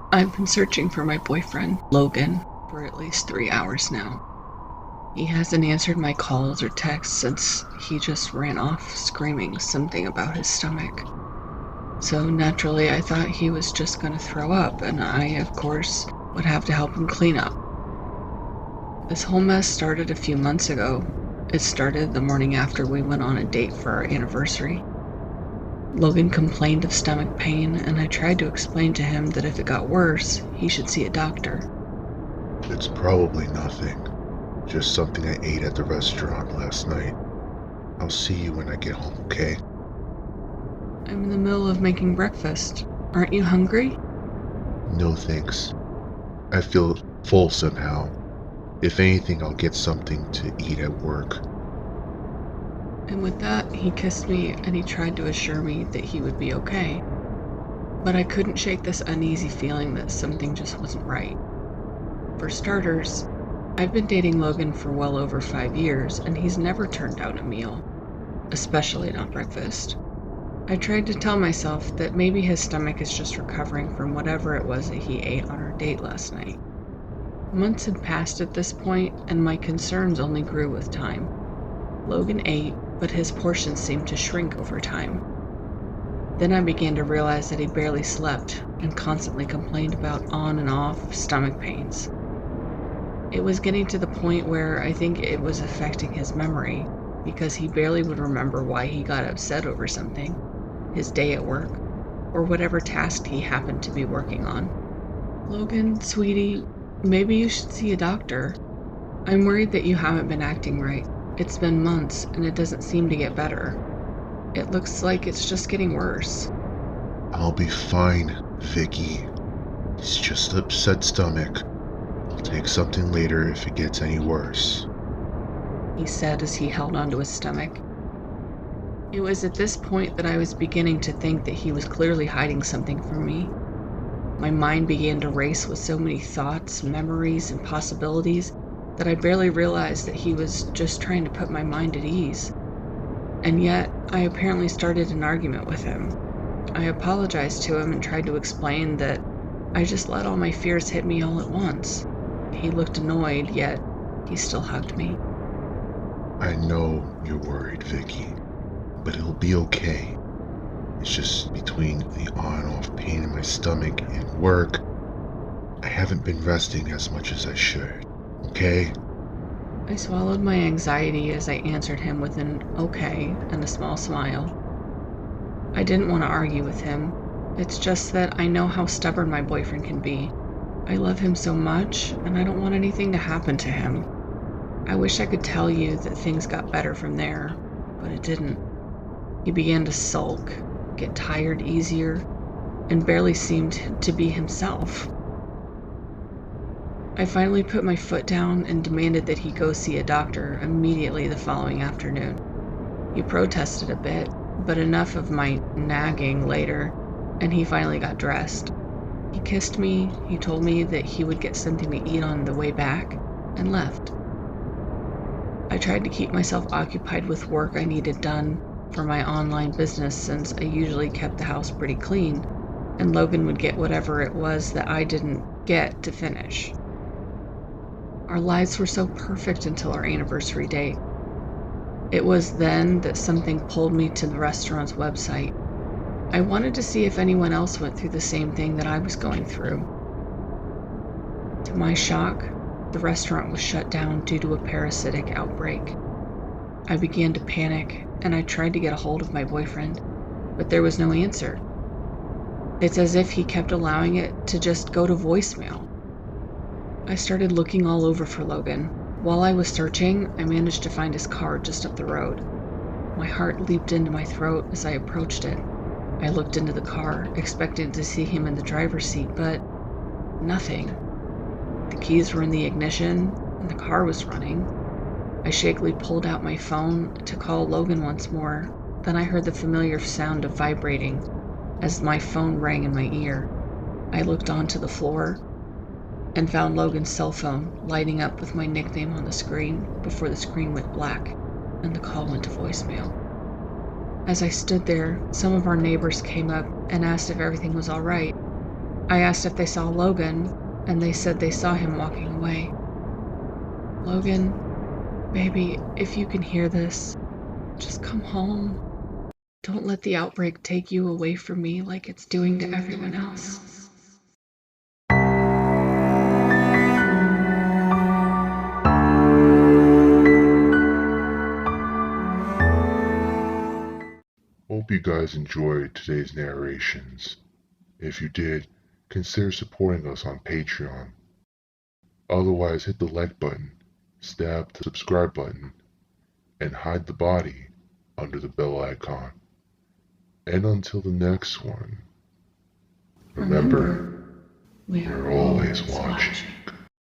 I've been searching for my boyfriend, Logan, for at least 3 hours now. He hasn't answered my calls or texts since he just ran off screaming something about his stomach. So naturally, I thought he was just going to throw up, and I, of course, would have to help him clean up. This whole mess started a few months ago. It started the morning after we went on a date for our anniversary. Logan complained of stomach pain, and I tried to explain to him that if it got worse, he should see a doctor. It's probably nothing. Just something I ate at the restaurant last night. I'll see you when I get home, okay? I'm in the middle of making breakfast. Aren't you hungry? No thanks. I feel full somehow. If anything, I'll get something to eat at work. And with that, he kissed me and he tried to assure me that he would be okay. But I couldn't shake this uneasy feeling that something just wasn't right. For starters, I've been dating Logan for well over 5 years, and he's never turned down a meal, especially not breakfast. I tried to tell myself that maybe his stomach is just recovering from whatever it was that he ate on our date last night. Months had passed at this point, and my concerns only grew with time. Logan ate, but his portions seemed to shrink over time. Then I began to realize that he barely slept and constantly complained about on and off stomach pains. It was getting to the point where I think it was affecting his memory, because he barely would remember why he got upset over something, his day at work, or whatever task he happened to be working on. Logan, sweetie, maybe you should see a doctor. I'm worried that you haven't been acting right. It's been months, and it doesn't seem to get better. It looks like it's just getting worse. I'll be fine, Vickie. It's just upset stomach. I'll take something later if it gets any worse, he said as he held onto his stomach. It was at this point that I was beginning to think that he was clearly hiding something from me. My mind began to race with so many thoughts, memories, and possibilities that I barely realized that he was just trying to put my mind at ease. And yet, I apparently started an argument with him. I apologized to him and tried to explain that I just let all my fears hit me all at once. He looked annoyed, yet he still hugged me. I know you're worried, Vickie, but it'll be okay. It's just between the on and off pain in my stomach and work, I haven't been resting as much as I should. Okay? I swallowed my anxiety as I answered him with an okay and a small smile. I didn't want to argue with him. It's just that I know how stubborn my boyfriend can be. I love him so much, and I don't want anything to happen to him. I wish I could tell you that things got better from there, but it didn't. He began to sulk, get tired easier, and barely seemed to be himself. I finally put my foot down and demanded that he go see a doctor immediately the following afternoon. He protested a bit, but enough of my nagging later, and he finally got dressed. He kissed me, he told me that he would get something to eat on the way back, and left. I tried to keep myself occupied with work I needed done for my online business, since I usually kept the house pretty clean, and Logan would get whatever it was that I didn't get to finish. Our lives were so perfect until our anniversary date. It was then that something pulled me to the restaurant's website. I wanted to see if anyone else went through the same thing that I was going through. To my shock, the restaurant was shut down due to a parasitic outbreak. I began to panic, and I tried to get a hold of my boyfriend, but there was no answer. It's as if he kept allowing it to just go to voicemail. I started looking all over for Logan. While I was searching, I managed to find his car just up the road. My heart leaped into my throat as I approached it. I looked into the car, expecting to see him in the driver's seat, but nothing. The keys were in the ignition, and the car was running. I shakily pulled out my phone to call Logan once more. Then I heard the familiar sound of vibrating as my phone rang in my ear. I looked onto the floor and found Logan's cell phone lighting up with my nickname on the screen before the screen went black and the call went to voicemail. As I stood there, some of our neighbors came up and asked if everything was all right. I asked if they saw Logan, and they said they saw him walking away. Logan, baby, if you can hear this, just come home. Don't let the outbreak take you away from me like it's doing to everyone else. Hope you guys enjoyed today's narrations. If you did, consider supporting us on Patreon. Otherwise, hit the like button, stab the subscribe button, and hide the body under the bell icon. And until the next one, remember, we're always watching.